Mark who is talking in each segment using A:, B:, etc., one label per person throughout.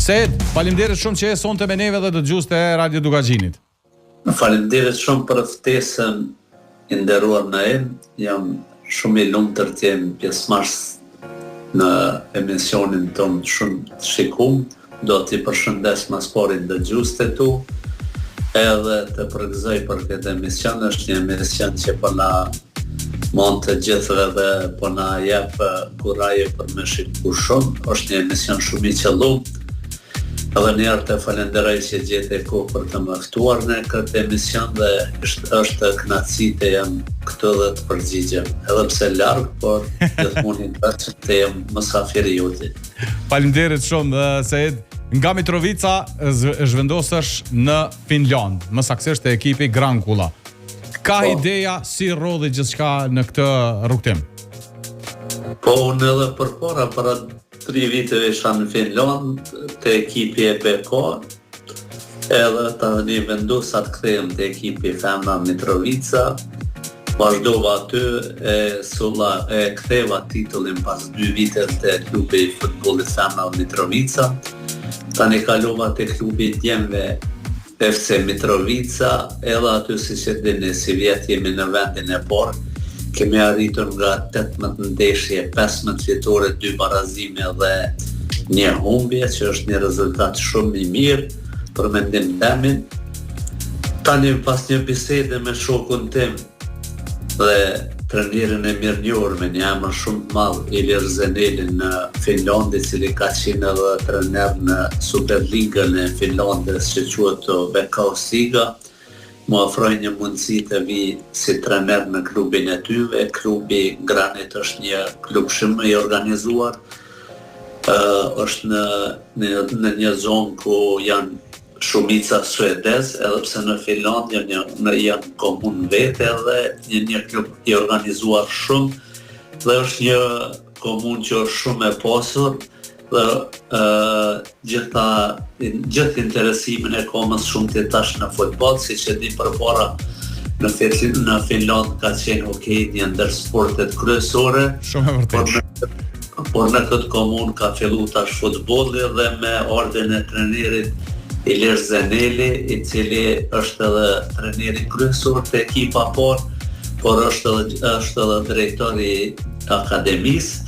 A: Se, faleminderit shumë që e sonte me neve dhe dëgjues të Radio Dugaxhinit.
B: Faleminderit shumë për ftesën e nderuar në em. Jam shumë i lumtur të jem pjesëmarrës në emisionin ton shumë të shikum. Do t'i përshëndes mas pari dëgjuesit tu, edhe të përgëzoj për këtë emision. Është një emision që po na mund të gjithëve dhe po na jep kuraje për me shiku shumë. Është një emision shumë i qëllum. Edhe njerë të falenderoj që gjete kohë për të më ftuar në këtë emision dhe është kënaqësi të jam këtu dhe të përgjigjem. Edhe pse larg, por gjithmonë të jem mysafiri juti.
A: Faleminderit shumë Said. Nga Mitrovica zhvendosësh në Finland, më saktësisht te ekipi Grankula. Ka ideja si rodhi gjithçka në këtë rrugtim?
B: Po unë edhe përpara 3 viteve isha në Finland te ekipi e BK, edhe tani vendosa të kthehem te ekipi femna Mitrovica. Vazhdova aty e ktheva titullin pas 2 viteve te klubi i futbollit femna Mitrovica. Tani kalova te klubi i djemve FC Mitrovica, edhe aty si që dini si vjet jemi në vendin e parë. Kemi arritur nga 18 ndeshje, 15 fitore, 2 barazime dhe 1 humbje, që është një rezultat shumë i mirë për mendim temin. Tani pas një bisede me shokun tim dhe trenerin e mirënjohur me një emër shumë të madh, Ilir Zeneli në Finlandë, i cili ka qenë edhe trener në Superligën e Finlandës që quhet Veikkausliiga. Më ofroi një mundësi të vi si trener në klubin e tyve. Klubi Granit është një klub shumë i organizuar. Është në një zonë ku janë shumica suedez, edhe pse në Finlandë janë komunë vete dhe një klub i organizuar shumë dhe është një komunë që është shumë e pasur dhe gjithë interesimin e komës shumë të tash në futboll, siç e di përpara në Finland ka qenë hokej një ndër sportet kryesore.
A: Shumë e vërtetë.
B: Por në këtë komunë ka fillu tash futbolli dhe me ardhen e trenerit Ilir Zeneli, i cili është edhe treneri kryesor të ekipa por është edhe drejtori akademisë.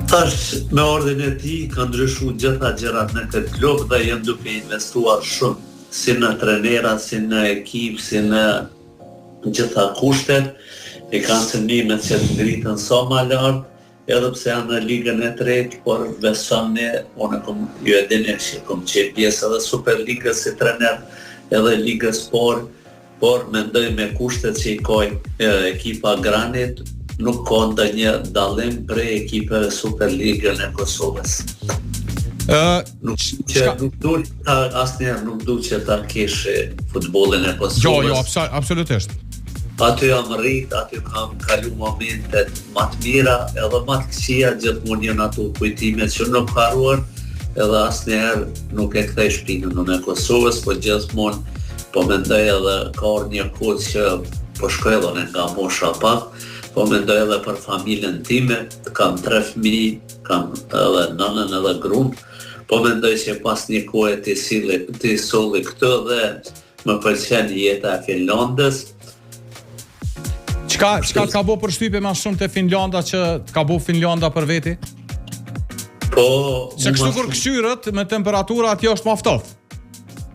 B: Tash me ardhen e tij ka ndryshuar gjitha gjërat në këtë klub dhe janë duke investuar shumë si në trenera, si në ekip, si në gjitha kushtet. E kanë cënimet që të ngritën sa më lart, edhe pse janë në ligën e tretë, por besoj unë ju e dini që kam qenë pjesë edhe Superligës si trener, edhe ligës por mendoj me kushtet që i ka ekipa Granit, nuk ka ndonjë dallim prej ekipeve Superligën e Kosovës. Asnjëherë nuk duhet që ta kesh futbollin e Kosovës.
A: Jo, absolutisht.
B: Aty jam rrit, aty kam kalu momentet më të mira, edhe më të këqija, gjithmonë janë ato kujtimet që nuk harruan, edhe asnjëherë nuk e kthej shpinën në Kosovës, por gjithmonë po mendoj edhe ka një kohë që po shkruan nga mosha pak, po mendoj edhe për familjen time, kam 3 fëmijë, kam edhe nënën edhe gruan, po mendoj që pas një kohe të solli këtë dhe më pëlqen jeta e Finlandës.
A: Çka ka bo përshtypje më shumë te Finlanda që ka bo Finlanda për veti?
B: Po,
A: se kështu kur këshyrët me temperatura atje është më ftohtë.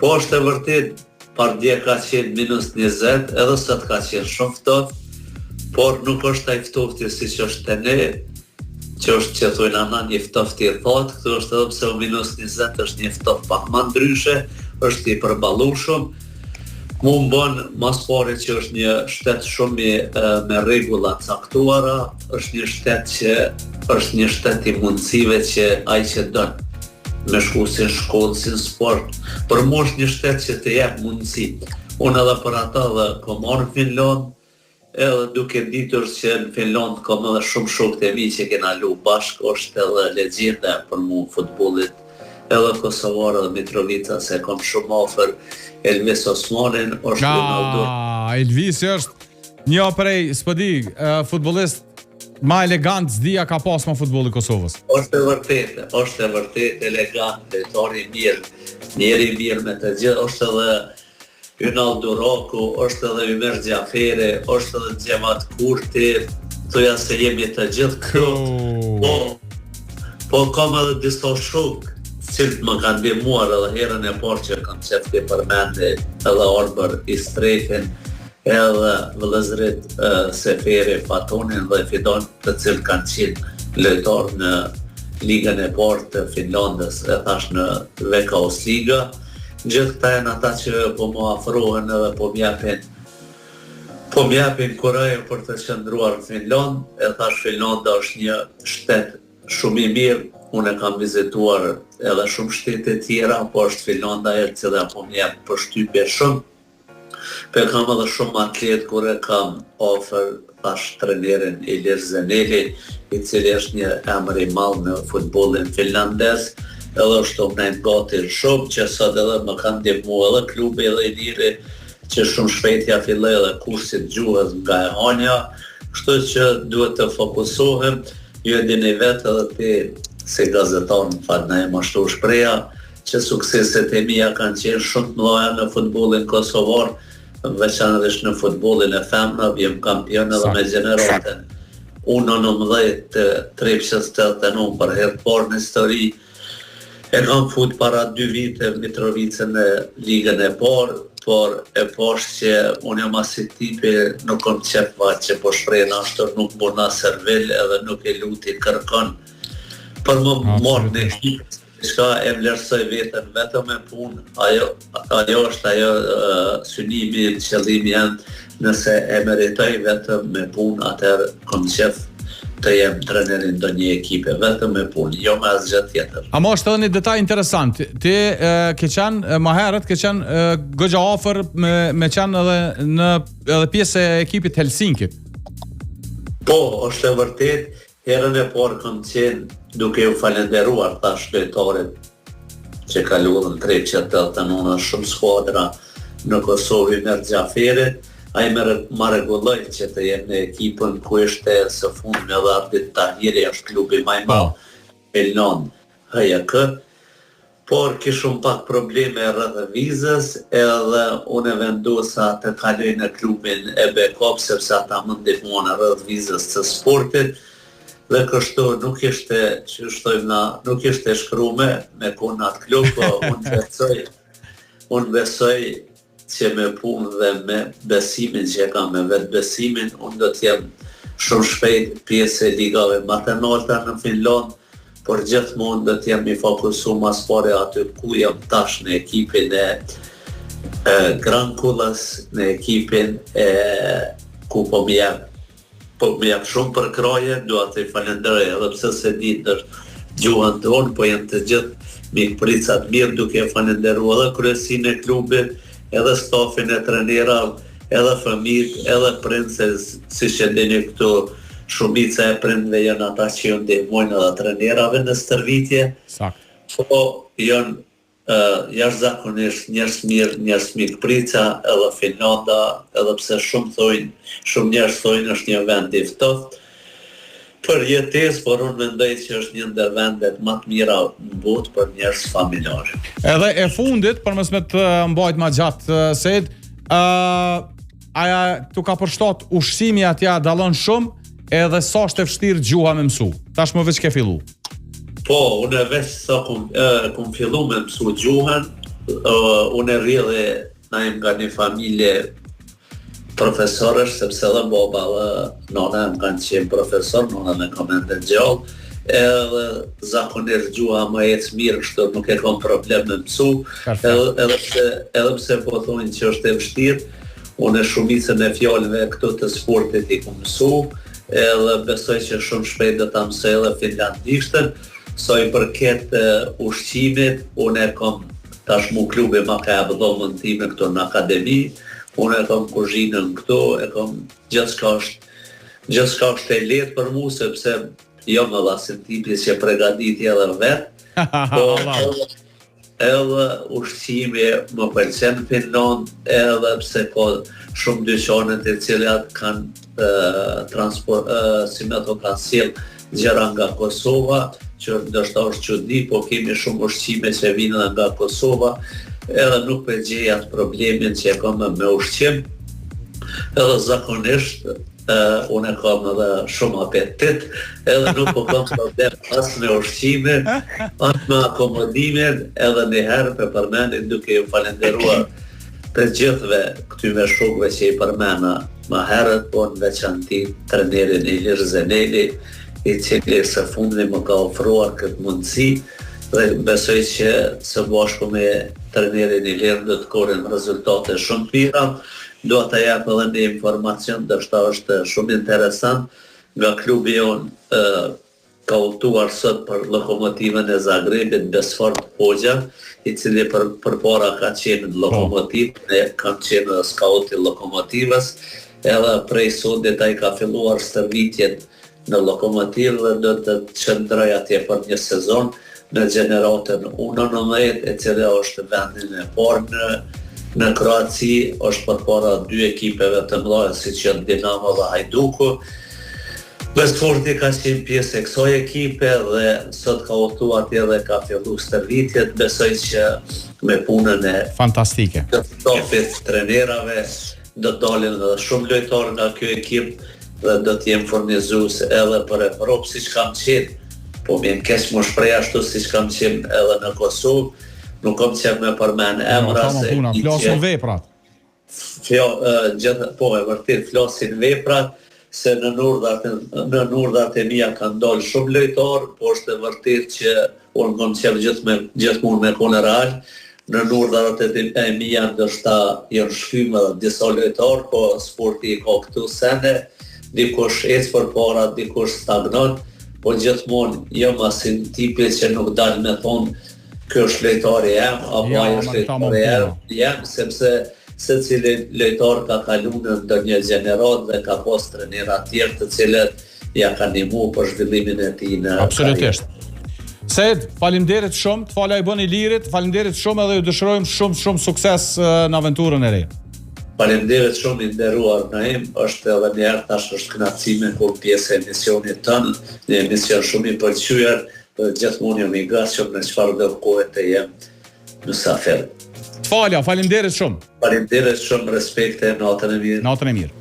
B: Po është e vërtet, pardje ka qenë -20, edhe sot ka qenë shumë ftohtë, por nuk është ai ftofti siç është te ne, që është që thojnë anë një ftofti i thotë, këtu është edhe pse -20 është një ftoft pak më ndryshe, është i përballueshëm. Mu më bënë mas pari që është një shtet shumë me rregulla caktuara, është një shtet që është një shtet i mundësive që ai që don me shku si në shkollë, si në sport, për mu është një shtet që të jep mundësi. Unë edhe për ata dhe kom marrë në Finland, edhe duke ditur që në Finland kom edhe shumë shokët e mi që kena lu bashkë, është edhe legjenda për mu futbollit, edhe Kosovare dhe Mitrovica, se kom shumë ofër Elvis Osmanin, është Ronaldo.
A: Elvis është një prej, s'po di, futbollist ma elegant zdia ka pas ma futbolli Kosovës.
B: Është e vërtet elegant, drejtori mirë, njeri mirë me të gjithë, është edhe Ynaldo Roku, është edhe Ymer Gjafere, është edhe Gjemat Kurti, thoja se jemi të gjithë këtu. Po kam edhe disa shok, cilët më kanë ndihmuar edhe herën e parë që kam qef të përmende edhe Arbër Istrefin, edhe vëllezërit Seferi, Fatonin dhe Fidon, të cilët kanë qenë lojtar në ligën e parë të Finlandës, e thash në Vekaos Liga. Gjithë këta janë ata që po më afrohen edhe po m'japin kurajën për të qëndruar në Finland. E thash Finlanda është një shtet shumë i mirë, unë e kam vizituar edhe shumë shtete tjera, po është Finlanda e cila po m'jap përshtypje shumë. Për kam edhe shumë atlet kur e kam ofër thash trenerin Ilir Zeneli, i cili është një emër i madh në futbollin finlandez. Edhe është të mnejnë gati shumë, që sot edhe më kanë ndihmu edhe klubi edhe i liri, që shumë shpejtja filloj edhe kursit gjuhës nga e hanja, kështu që duhet të fokusohem, ju e dini vetë edhe ti si gazetar në fakt na e mashtu shpreja, që sukseset e mia kanë qenë shumë të mëdha në futbollin kosovar, veçanërisht në futbollin e femrave, jem kampion edhe me gjeneratën. Unë në 19 Trepqës 89 për herë të parë në histori. E kam fut para 2 vite Mitrovicën në ligën e parë, por e poshtë që unë jam asi tipi, nuk kam qef që po shprejnë ashtë, nuk bona servil edhe nuk e luti kërkon për më marrë në ekipë, shka e vlerësoj vetën vetëm me punë, ajo është ajo synimi, qëllimi janë, nëse e meritoj vetëm me punë, atëherë kam qef të jem trenerin do një ekipe, vetëm me punë, jo me asgjë tjetër.
A: Ama është edhe një detaj interesant. Ti ke qenë më herët, ke qenë goxha afër me qenë edhe pjesë e ekipit Helsinkit.
B: Po, është e vërtet, herën e parë kam qenë duke ju falenderuar tash lojtarit që ka luajtur në Trepqë 89 shumë skuadra në Kosovë me Xhaferit. Ai më rregulloi që të jem në ekipën ku ishte së fundmi edhe Ardit Tahiri, është klubi më i madh Elnon HJK, por kishum pak probleme rreth vizës, edhe unë vendosa të kaloj në klubin e Bekop sepse ata më ndihmuan rreth vizës së sportit, dhe kështu nuk ishte, që shtojmë na, nuk ishte shkruar me punë atë klub, po unë besoj që me punë dhe me besimin që e kam me vetë besimin, unë do t'jem shumë shpejt pjesë e ligave më të larta në Finland, por gjithmonë do t'jem i fokusu mas pare aty ku jam tash në ekipin e Grankullas, në ekipin ku po më jap shumë për kraje, dua të i falenderoj edhe pse se ditë gjuhën tonë, po janë të gjithë mikpricat mirë, duke falenderuar edhe kryesinë e klubit, edhe stafin e trenerave, edhe fëmijët, edhe princes, siç e dini këtu, shumica e prindve janë ata që ju ndihmojnë edhe trenerave në stërvitje. Po janë jashtëzakonisht njerëz mirë, njerëz mikprica, edhe Finlanda, edhe pse shumë njerëz thojnë është një vend i ftohtë për jetesë, por unë mendoj që është një ndër vendet më të mira në botë për njerëz familjarë.
A: Edhe e fundit, përmes me të mbajt ma gjatë, Sejt, aja tu ka përshtat ushqimi atja dallon shumë, edhe sa është e vështirë gjuha me mësu. Tash më veç ke fillu.
B: Po, unë veç sa kum fillu me mësu gjuhën, unë rrjedhe na jem nga një familje profesorësh, sepse edhe baba dhe nona më kanë qenë profesor, nona me komende gjallë, edhe zakonisht gjuha më ecë mirë, kështu nuk e kam problem me mësu, edhe pse po thonë që është e vështirë, unë shumicën e fjalëve këtu të sportit i kam mësu, edhe besoj që shumë shpejt do ta mësoj edhe finlandishtën, sa i përket ushqimit, unë e kam tashmu klubi ma ka jabë dhomën time këtu në akademi, unë e kam kuzhinën këtu, e kam gjithçka është e lehtë për mua, sepse jo më dha si tipi që përgatitje edhe vetë, edhe ushqimi më pëlqen Finland, edhe pse ka shumë dyqane të cilat kanë si me to kanë sjell gjëra nga Kosova, që ndoshta është çudi, po kemi shumë ushqime që vinë nga Kosova, edhe nuk përgjej atë problemin që e kam me ushqim, edhe zakonisht unë kam edhe shumë apetit, edhe nuk po kam problem as me ushqimin, as me akomodimin, edhe njëherë për përmendin duke ju falenderuar të gjithve këtyre shokëve që i përmena më herët, po në veçanti trenerin Ilir Zeneli, i cili së fundi më ka ofruar këtë mundësi, dhe besoj që së bashku me trenerin Ilir do të korrin rezultate shumë mira. Do të jap edhe një informacion, dërshta është shumë interesant, nga klubi jonë ka udhëtuar sot për Lokomotivën e Zagrebit Besfar Hoxha, i cili përpara ka qenë në Lokomotiv, ne kam qenë skauti Lokomotivës, edhe prej sotit ai ka filluar stërvitjet në Lokomotiv dhe do të qëndroj atje për një sezon në gjeneratën U19, e cila është vendin e parë në Kroaci, është përpara dy ekipeve të mëdha siç janë Dinamo dhe Hajduku. Besforti ka qenë pjesë e kësaj ekipe dhe sot ka udhëtuar atje dhe ka filluar stërvitjet. Besoj që me punën e
A: fantastike
B: të topit trenerave do të dalin edhe shumë lojtarë nga ky ekip dhe do të jem furnizues edhe për Evropë siç kam qenë. Po më keq më shpreh ashtu siç kam qenë edhe në Kosovë. Nuk kam qenë me përmen emra se...
A: Flasin veprat.
B: Po e vërtet flasin veprat, se në nurdhat e mia kanë dalë shumë lojtarë, po është e vërtet që unë kam qenë gjithmonë me kone real. Në nurdhat e mia ndoshta janë shkym edhe disa lojtarë, po sporti ka këtu sene, dikush ecë përpara, dikush stagnon, po gjithmonë jam asin tipi që nuk dal me thonë kjo është lojtari jam, apo ajo është lojtari jam, sepse secili lojtar ka kaluar në ndonjë gjenerat dhe ka pas trenera të tjerë të cilët ja kanë ndihmuar për zhvillimin e tij në
A: absolutisht. Said, faleminderit shumë, të falaj bën Ilirit, faleminderit shumë edhe ju dëshirojmë shumë sukses në aventurën e re.
B: Faleminderit shumë i nderuar Naim, është edhe një herë tash është kënaqësi me kur pjesë e emisionit tonë, një emision shumë i pëlqyer. Gjithmonë jam i gatshëm në çfarë do kohë të jem mysafir.
A: Faleminderit shumë.
B: Faleminderit shumë, respekte, natën e mirë.
A: Natën e mirë.